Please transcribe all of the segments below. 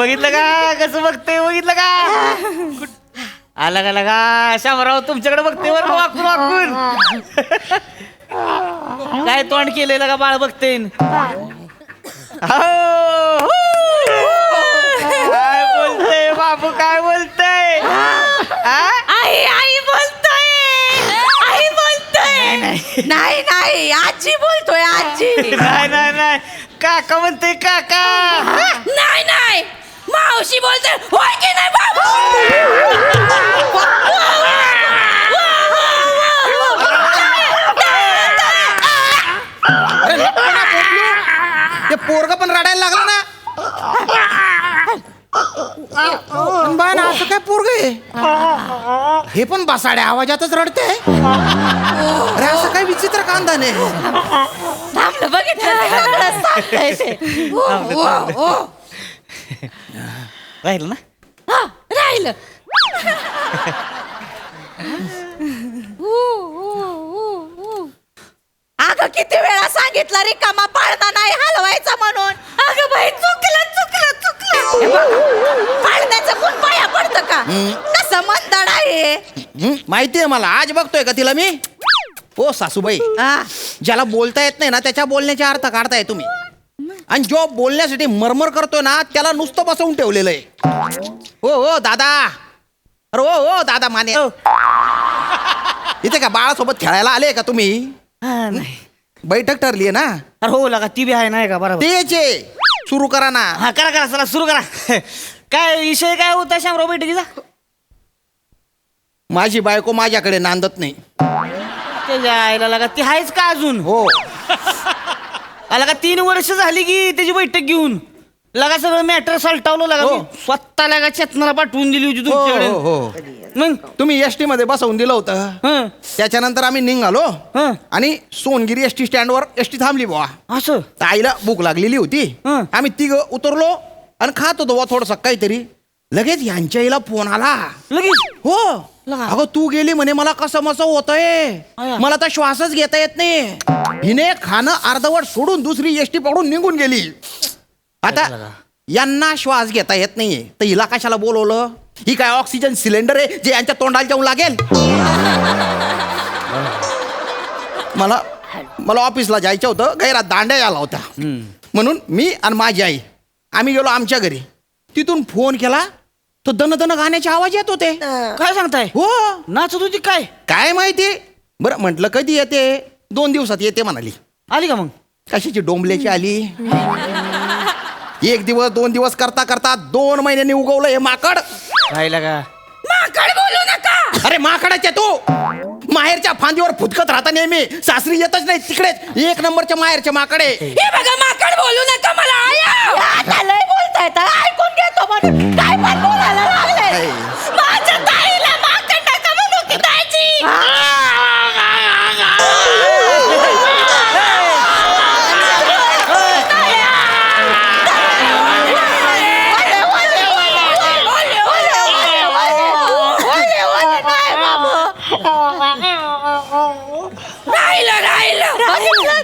बघितलं का कसं बघतोय, बघितलं का? आला का लगा शामराव तुमच्याकडे बघते बरं वाकून वाकून. काय तोंड केलेलं का बाळ बघते. काय बोलतय बाबू, काय बोलतय? आई आई बोलतोय, आई बोलतोय. नाही नाही आजी बोलतोय, आजी. नाही नाही नाही, काका म्हणते काका. नाही नाही मावशी बोलतोय. होय की नाही बाबू? ते पोरग पण रडायला लागलं ना. बाय ना, असं काय पोरग आहे? हे पण बसाड्या आवाजातच रडते. अरे असं काय विचित्र कांदाने. थांबलं बघितलं सांगताय ते. राहिलं ना. हा, राहिलं. अगं किती वेळा सांगितलं रिकामा पाळणा नाही हलवायचा म्हणून. अगं बाई चुकलं चुकलं चुकलं. पाळण्याचं कोण पाया पडतं का? कसं मंदड आहे. माहितीये मला, आज बघतोय का तिला मी. ओ सासूबाई, ज्याला बोलता येत नाही ना त्याच्या बोलण्याचे अर्थ काढताय तुम्ही. आणि जो बोलण्यासाठी मरमर करतोय ना त्याला नुसतं बसवून ठेवलेलं आहे. ओ दादा, अरे ओ दादा माने, इथे का बाळासोबत खेळायला आले का तुम्ही? नाही. बैठक ठरली आहे ना. अरे हो लगा ती बी आहे नाही का बरोबर. तेच सुरू करा ना. हा करा करा चला सुरू करा. काय विषय काय होता शामराव बैठकीचा? माझी बायको माझ्याकडे नांदत नाही. त्याच्या आईला लगा ती आहेच का अजून? हो. आला का 3 वर्ष झाली की त्याची बैठक घेऊन लगा सगळं मॅटर सलटावलं लगा. हो. मी स्वतः लगा चेतनाला पाठवून दिली होती हो तुमच्याकडे. मग तुम्ही एसटी मध्ये बसवून दिलं होतं. हं, त्याच्यानंतर आम्ही निघालो हं. आणि सोनगिरी एसटी स्टँडवर एसटी थांबली बुवा. असं आईला भूक लागलेली होती. हं. आम्ही तिघ उतरलो आणि खात होतो बुवा थोडस काहीतरी. लगेच यांच्या आईला फोन आला. लगेच. हो लगा. अगं तू गेली म्हणे, मला कसं मस होतंय, अया. मला तर श्वासच घेता येत नाही. हिने खाणं अर्धवट सोडून दुसरी एसटी पकडून निघून गेली. आता यांना श्वास घेता येत नाहीये तर हिला कशाला बोलवलं? ही काय ऑक्सिजन सिलेंडर आहे जे यांच्या तोंडाला जाऊन लागेल? मला ऑफिसला जायचं होतं, गैरात दांड्या आला होता. म्हणून मी आणि माझी आई आम्ही गेलो आमच्या घरी. तिथून फोन केला तो दन दन गाण्याचे आवाज येत होते. काय सांगताय? हो. नाचत होती काय? काय माहिती. बरं म्हटलं कधी येते? 2 दिवसात येते म्हणाली. आली का मग? कशाची डोंबल्याची आली. 1 दिवस 2 दिवस करता करता 2 महिन्यांनी उगवलं हे माकड. राहिला का? माकड बोलू नका. अरे माकडाच्या तू माहेरच्या फांदीवर फुटकत राहता नेहमी, सासरी येतच नाही तिकडेच. 1 नंबरच्या माहेरच्या माकडे. हे बघा माकड बोलू नका मला. आया लय बोलताय तर ऐकून घेतो म्हणून काय पण बोलायला लागले. माझ्या ताईला माकड नका म्हणू की ताईची. राहिलं राहिलं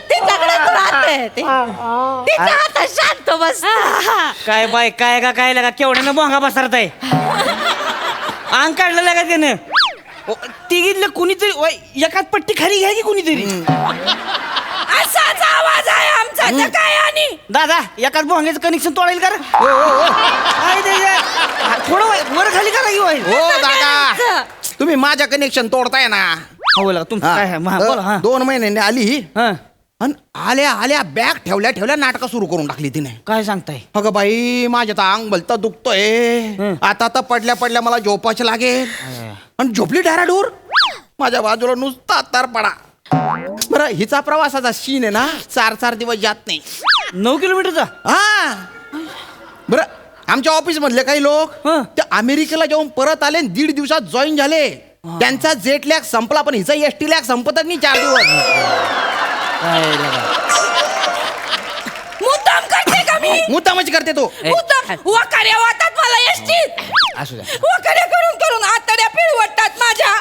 तिच्याकडेच राहते. तिच्या हातात शांत बस. काय बाय काय का काय लगा केवढ्यानं भोंगा बसरत आहे. अंग काढलं लगा त्यानं. तिघीतलं कुणीतरी एकाच पट्टी खाली घ्या की कुणीतरी. असाच आवाज आहे आमचा तर काय. आणि दादा एकाच भोंग्याचं कनेक्शन तोडायला करा. थोडं वर खाली करा की होईल. हो दादा, तुम्ही माझ्या कनेक्शन तोडताय ना. हो लगा तुमचं काय आहे? बोला. हा 2 महिन्यांनी आली हा. आणि आल्या आल्या बॅग ठेवल्या ठेवल्या नाटकं सुरू करून टाकली तिने. काय सांगताय? अगं बाई माझ्या तर अंग भलतं दुखतोय. आता तर पडल्या पडल्या मला झोपायचं लागेल. आणि झोपली डाराडूर. माझ्या बाजूला नुसता तारपडा. बरं हिचा प्रवासाचा सीन आहे ना 4 दिवस जात नाही. 9 किलोमीटरचा. हा बरं आमच्या ऑफिस मधले काही लोक ते अमेरिकेला जाऊन परत आले 1.5 दिवसात जॉईन झाले. त्यांचा जेट लॅग संपला पण हिचा एसटी लॅग संपतच नाही 4 दिवस. मुद्दाम करते का मी? मुद्दामच करते तो. मुद्दाम वकाऱ्या वाटतात मला एसटीत. असू द्या. वकाऱ्या करून करून आतड्या पिळवटतात माझ्या.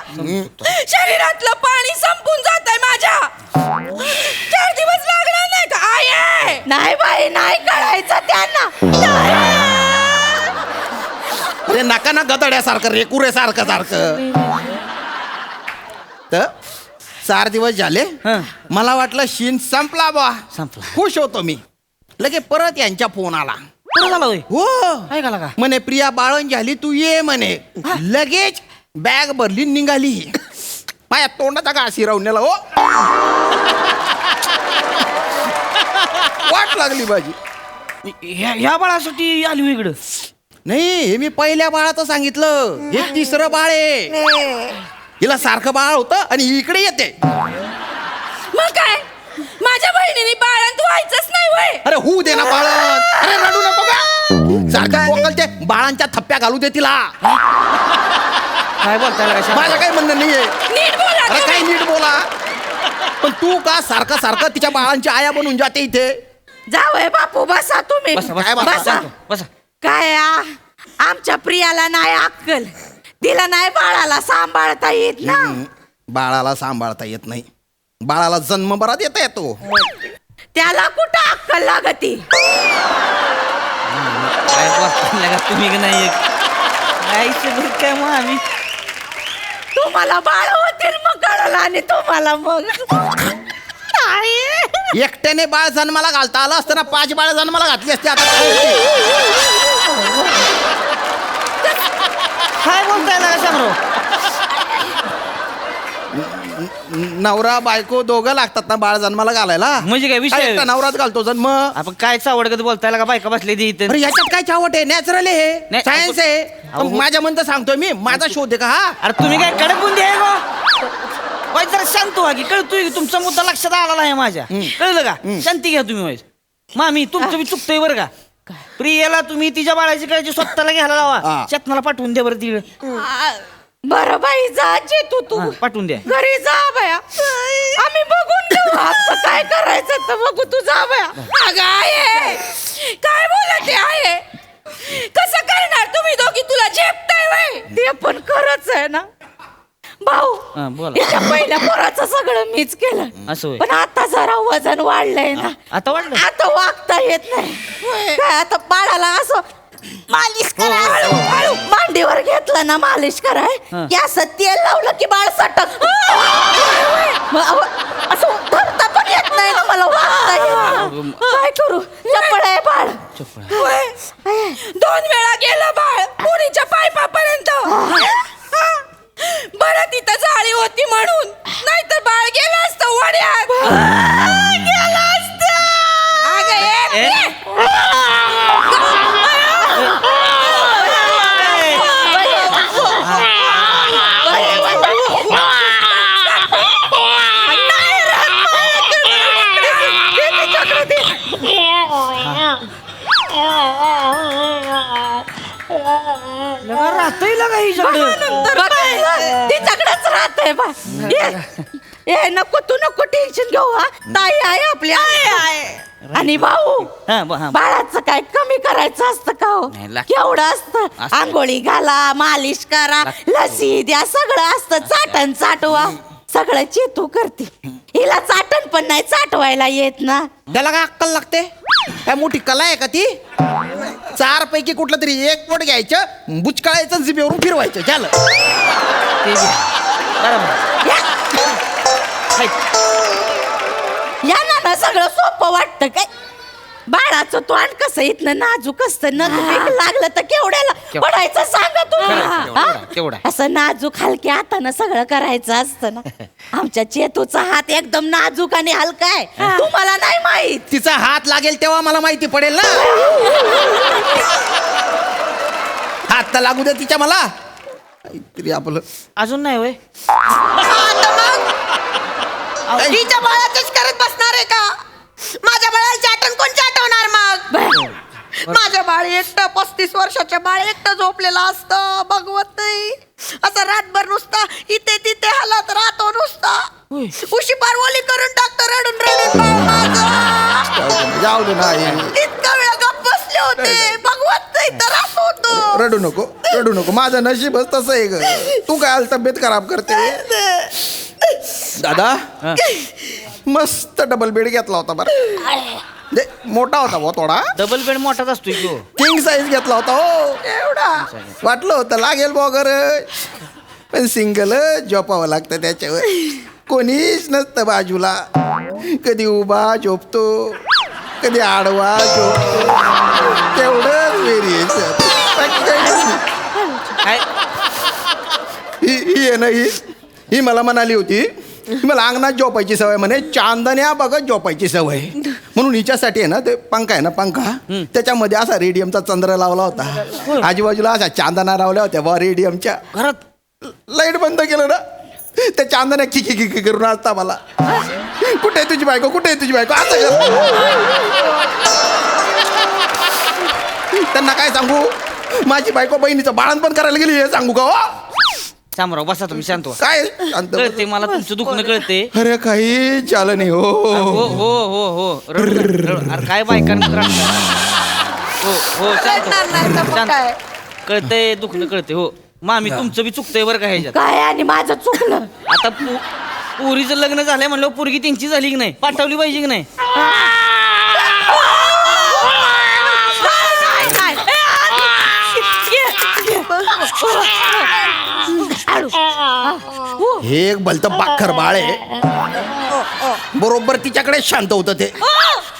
शरीरातलं पाणी संपून जातंय माझ्या. 4 दिवस लागणार नाही का? आहे नाही बाई, नाही कळायचं त्यांना. ते नका ना गदड्यासारखं रेकुरेसारखं सारखं. तर 4 दिवस झाले. हं. मला वाटलं शीन संपला बा. संपला. खुश होतो मी. लगे परत यांच्या फोन आला. बरं झालं होय. हो काय का लागा म्हणे प्रिया बाळण झाली तू ये म्हणे. लगेच बॅग भरली निघाली. माझ्या तोंडाचा घास हिरवण्याला हो. वाट लागली माझी. ह्या बाळासाठी आली हो इकडं. नाही हे मी पहिल्या बाळाचं सांगितलं. हे 3रं बाळ आहे. हिला सारखं बाळ होतं आणि इकडे येते. मग काय माझ्या बहिणीने बाळंत व्हायचंच नाही वय. अरे होऊ दे ना बाळण. अरे रडू नको का. सारखं कोकलते बाळांच्या थप्प्या घालू दे तिला. काय बोलताय लागा माझं काही म्हणणं नाहीये. नीट बोला अरे तुम्ही. काही नीट बोला. पण तू का सारखं सारखं तिच्या बाळांची आया बनून जाते इथे. जावय बापू बसा तुम्ही. बसा काय बसा बसा? बसा बसा. काय आमच्या प्रियाला नाही अक्कल. तिला नाही बाळाला सांभाळता येत ना. बाळाला सांभाळता येत नाही. बाळाला जन्म बरा देता येतो. त्याला कुठं अक्कल लागती. काय बोलताय लागा तुम्ही का नाही आईचं काय मग आम्ही तुम्हाला बाळ होतील मग कळलं आणि तुम्हाला मग आई. एकट्याने बाळ जन्माला घालता आलं असतं ना 5 बाळ जन्माला घातली असते. आता काय काय बोलताय लागा शामराव. नवरा बायको दोघं लागतात ना बाळ जन्माला घालायला. म्हणजे काय विषय काय एकटा नवराच घालतो जन्म. आपण काय चावडगत बोलताय लागा बायका बसले ती इथं. अरे याच्यात काय चावट आहे. नॅचरल आहे हे. नाही, सायन्स आहे. अहो, माझ्या म्हणतं सांगतोय मी. माझा शोध आहे का हा. अरे तुम्ही काय कडक बुंदी आहे गो. वाईट जरा शांत व्हा की. कळतोय की तुमचा मुद्दा लक्षात आला नाही माझ्या. कळलं का शांती घ्या तुम्ही वाईट. मामी तुमचं बी चुकतोय बरं का. प्रियाला तुम्ही तिच्या बाळाची काळजी स्वतःला घ्यायला लावा. हा. चेतनाला पाठवून द्या बरं तिकडे. बरं बाई जा तू हा, पाठवून द्या. घरी जा बया. आम्ही बघून घेऊ आमचं काय करायचं तर बघू. तू जा बया. अगं आहे काय बोलते आहे. कसं करणार तुम्ही दोघी. तुला झेपताय वय. ते पण खरंच आहे ना भाऊ. हा, बोला. याच्या पहिल्या पोराचं सगळं मीच केलं. असं होय. पण आता जरा वजन वाढलंय ना. आता वाटलं आता वागता येत नाही. काय आता बाळाला असं मालिश करा. हळू मांडीवर घेतलं ना मालिश कराय हा. की असं तेल लावलं की बाळ सटक. असं धरता पण येत नाही ना मला. वागता येत नाही. काय करू. चपळ आहे बाळ. होय. 2 वेळा गेलं बाळ पुरीच्या पायपापर्यंत. बरं तिथं जाळी होती म्हणून. नाहीतर बाळ गेलं असतं वड्यात. गेलं असतं. अगं ये. राहतोय लागा ही तिच्याकडेच राहतंय बा. ए नको तू नको टेन्शन घेऊ. हा ताई आहे आपली आणि भाऊ. बाळाचं काय कमी करायचं असतं का हो. नाही, लागतं. केवढं असतं. आंघोळी घाला मालिश करा लसी द्या सगळं असतं. चाटण चाटवा सगळं चेतू करते. हिला चाटण पण नाही चाटवायला येत ना. त्याला काय अक्कल लागते. काय मोठी कला आहे का ती. 4 पैकी कुठलं तरी एक पोट घ्यायचं बुचकाळायचं जिभेवरून फिरवायचं झालं. या ना सगळं सोपं वाटतं काय. बाळाचं तोंड कसं इथनं नाजूक असतं. नख बिख लागलं तर केवढ्याला पडायचं सांगा केवढा तुम्ही. असं नाजूक हलक्या हातानं सगळं करायचं असतं ना. आमच्या चेतूचा हात एकदम नाजूक आणि हलका आहे. तुम्हाला नाही माहित. तिचा हात लागेल तेव्हा मला माहिती पडेल ना. हात तर लागू दे तिच्या मला. काहीतरी आपलं अजून नाही होय. तिच्या बाळाचंच करत बसणार आहे का. माझ्या बाळाची आठवण कोण चाटवणार मग. माझं बाळ एकटं 35 वर्षाच्या बाळ एकटं झोपलेलं असतं. बघवत नाही. असं रातभर नुसता इथे तिथे हालत राहतो नुसता. उशी पार ओली करून टाकतो रडून रडून बाळ माझं. जाऊ दे ना. इतका वेळ गप्प बसले होते. बघवत नाही त्रास होतो. रडू नको. माझं नशीबच तसं आहे ग. तू काय तब्येत खराब करते. दादा मस्त डबल बेड घेतला होता बरं. मोठा होता भाऊ थोडा. डबल बेड मोठाच असतो की हो. किंग साईज घेतला होता हो. एवढा वाटलं होतं लागेल बॉगर, पण सिंगल झोपावं लागतं त्याच्यावर. कोणीच नसतं बाजूला. कधी उभा झोपतो, कधी आडवा झोपतो. तेवढंच व्हेरिएशन. काय ही आहे ना, ही मला म्हणाली होती, मला अंगणात झोपायची सवय म्हणे, चांदण्या बघत झोपायची सवय. म्हणून हिच्यासाठी आहे ना ते पंखा आहे ना, पंखा त्याच्यामध्ये असा रेडियमचा चंद्र लावला होता. आजूबाजूला असा चांदण्या लावल्या होत्या बा रेडियमच्या. घरात लाईट बंद केलं ना, त्या चांदण्या खिकी खिकी करून असता मला. कुठे आहे तुझी बायको, कुठे आहे तुझी बायको असं त्यांना काय सांगू, माझी बायको बहिणीचं बाळणपण करायला गेली हे सांगू का हो? शामराव बसा तुम्ही शांत व्हा. काय शांत बस. कळते मला तुमचं दुखणं कळते. अरे काही झालं नाही हो हो. हो हो हो अरे काय बायकांना हो हो शांत रडणार नाही तर मग शांत. काय? कळतंय दुखणं कळते हो. मामी तुमचं बी चुकतंय बरं का ह्याच्यात. काय आणि माझं चुकलं. आता पोरीचं लग्न झालंय म्हणलं, पोरगी त्यांची झाली की नाही, पाठवली पाहिजे की नाही. हे एक भलत बाखर बाळ आहे. बरोबर तिच्याकडे शांत होतं ते.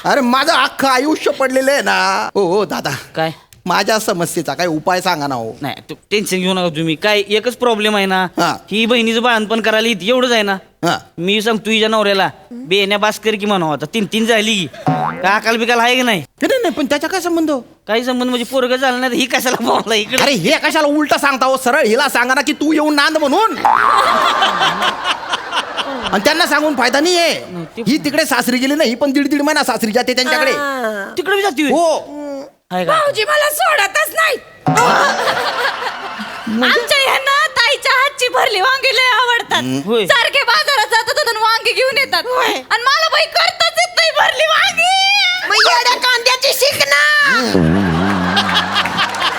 अरे माझं अख्खं आयुष्य पडलेलं आहे ना. हो हो दादा, काय माझ्या समस्येचा काय उपाय सांगा ना हो. नाही तू टेन्शन घेऊ नका तुम्ही. काय एकच प्रॉब्लेम आहे ना, हा. ही बहिणीचं बाळणपण करायला येते एवढंच आहे ना. हा. मी सांगतो हिच्या नवऱ्याला बेण्या बास्कर की म्हणावं, आता 3 झाली की काय अकाल बिकाल आहे की नाही. नाही नाही, पण त्याचा काय संबंध हो? काही संबंध म्हणजे पोरग झालं नाही तर ही कशाला बोलला इकडे. अरे हे कशाला उलट सांगता हो, सरळ हिला सांगा ना की तू येऊन नांद म्हणून. आणि त्यांना सांगून फायदा नाहीये. ही तिकडे सासरी गेली नाही, ही पण 1.5 महिना सासरी जाते त्यांच्याकडे. तिकडे बी जाती होय? हो. आहे का? भाऊजी मला सोडतच नाही. आमच्या ह्यांना ताईच्या हातची भरली वांगी लय आवडतात. होय. सारखे बाजारात जातात आणि वांगी घेऊन येतात. आणि मला बाई करताच येत नाही भरली वांगी. मग येड्या कांद्याची शिकना.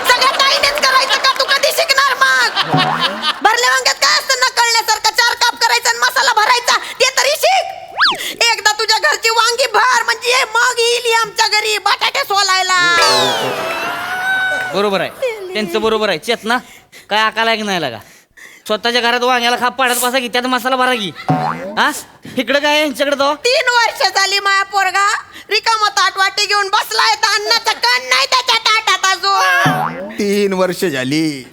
सगळ्या ताईनेच करायचं का, तू कधी शिकणार मग? भरल्या वांग्यात काय असतं न कळण्यासारखं, 4 काप करायचा आणि मसाला भरायचा, ते तरी शिक. एकदा तुझ्या घरची वांगी भर म्हणजे मग येईल आमच्या घरी बटाटे सोलायला. बरोबर आहे त्यांचं, बरोबर आहे. चेतना काय अकाल आहे की नाही लागा. स्वतःच्या घरात वांग्याला खाप पाडत बसा की, त्यात मसाला भरा की. हा इकडं काय यांच्याकडे जाऊ. 3 वर्ष झाली माया पोरगा रिकामा ताट वाटी घेऊन बसलाय, तर अन्नाचा कण नाही त्याच्या ताटात अजून. 3 वर्ष झाली.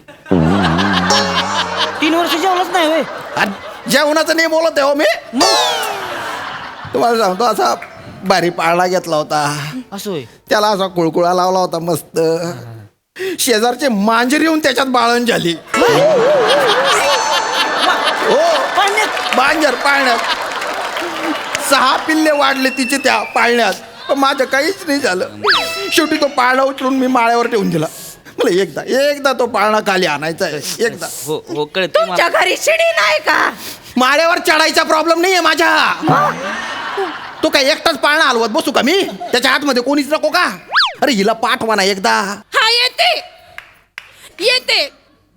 3 वर्ष जेवलंच नाही होय. आणि जेवणाचं नाही बोलत आहे हो मी. तुम्हाला सांगतो, असा भारी पाळणा घेतला होता. असं होय. त्याला असा कुळकुळा लावला होता मस्त. शेजारचे मांजर येऊन त्याच्यात बाळण झाली. हो मांजर पाळण्यात 6 पिल्ले वाढले तिचे त्या पाळण्यात. पण माझं काहीच नाही झालं. शेवटी तो पाळणा उचलून मी माळ्यावर ठेवून दिला. मला एकदा तो पाळणा खाली आणायचा आहे. एकदा हो हो कळते मला. तुमच्या घरी शिडी नाही का? माळ्यावर चढायचा प्रॉब्लेम नाहीये माझ्या. तो काय एकटाच पाळणा हलवत बसू का मी? त्याच्या आतमध्ये कोणीच नको का? अरे हिला पाठवा ना एकदा. हा येते येते.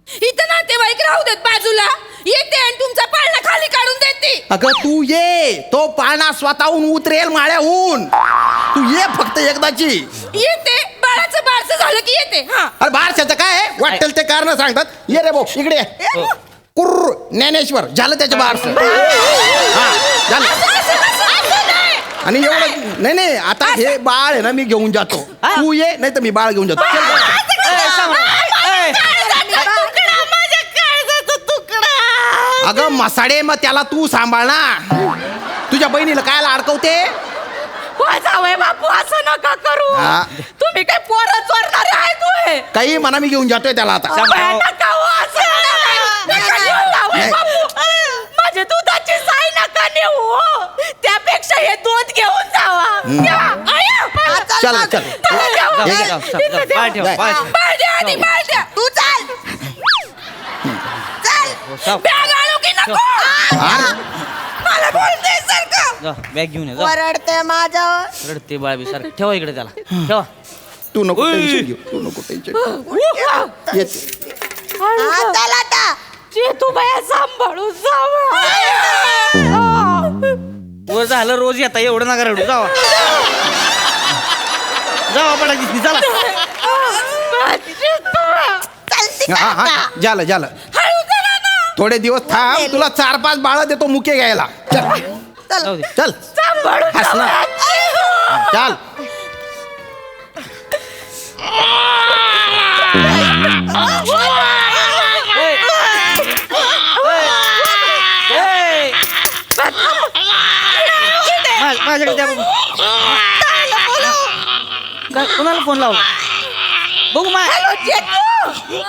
इथं नातेवाईक राहू देत बाजूला. येते आणि तुमचा पाळणा खाली काढून देते. अगं तू ये, तो पाळणा स्वतःहून उतरेल माळ्याहून. तू ये फक्त एकदाची. येते. बाळाचं बारसं झालं की येते. हा अरे बारशाचं काय वाटेल ते कारण सांगतात. ये रे भाऊ इकडे ये. कुर्र ज्ञानेश्वर झालं त्याचं बारसं. हा झालं. आणि एवढं नाही आता हे बाळ आहे ना मी घेऊन जातो. तू ये नाही तर मी बाळ घेऊन जातो. चल बरं. अगं मसाडे, मग त्याला तू सांभाळ ना. तुझ्या बहिणीला कायला अडकवते? जावय बापू असं नका करू. हा. तुम्ही काय पोरं चोरणारे आहे तू? काही म्हणा मी घेऊन जातोय त्याला आता. नका हो, असं नका घेऊन जावई बापू. माझ्या दुधाची साय नका नेऊ. त्यापेक्षा हे दूध घेऊन जावा. चल चल पाय ठेवा पाय ठेवा. तू चाल साव. बॅग आणू की नको? मला बोलते सारखं. जा बॅग घेऊन ये जा. वरडते माझ्यावर. रडते बाळ बी सारखं. ठेवा इकडे त्याला. ठेवा. तू नको ओय. टेन्शन घेऊ. तू नको टेन्शन येते. चला आता. तू बाया सांभाळू जावा. वर झालं रोज येता एवढं नका रडू जावा. जावा पडायची चला. चालते का हा आता? हा झालं झालं हळू करा ना. थोडे दिवस थांब तुला 4-5 बाळ देतो मुके घ्यायला चल जाऊ दे. चल सांभाळून हस ना. जावा. चाल ए! माझ्याकडे द्या बघू. काय कोणाला फोन लावला बघू हॅलो, जेजू.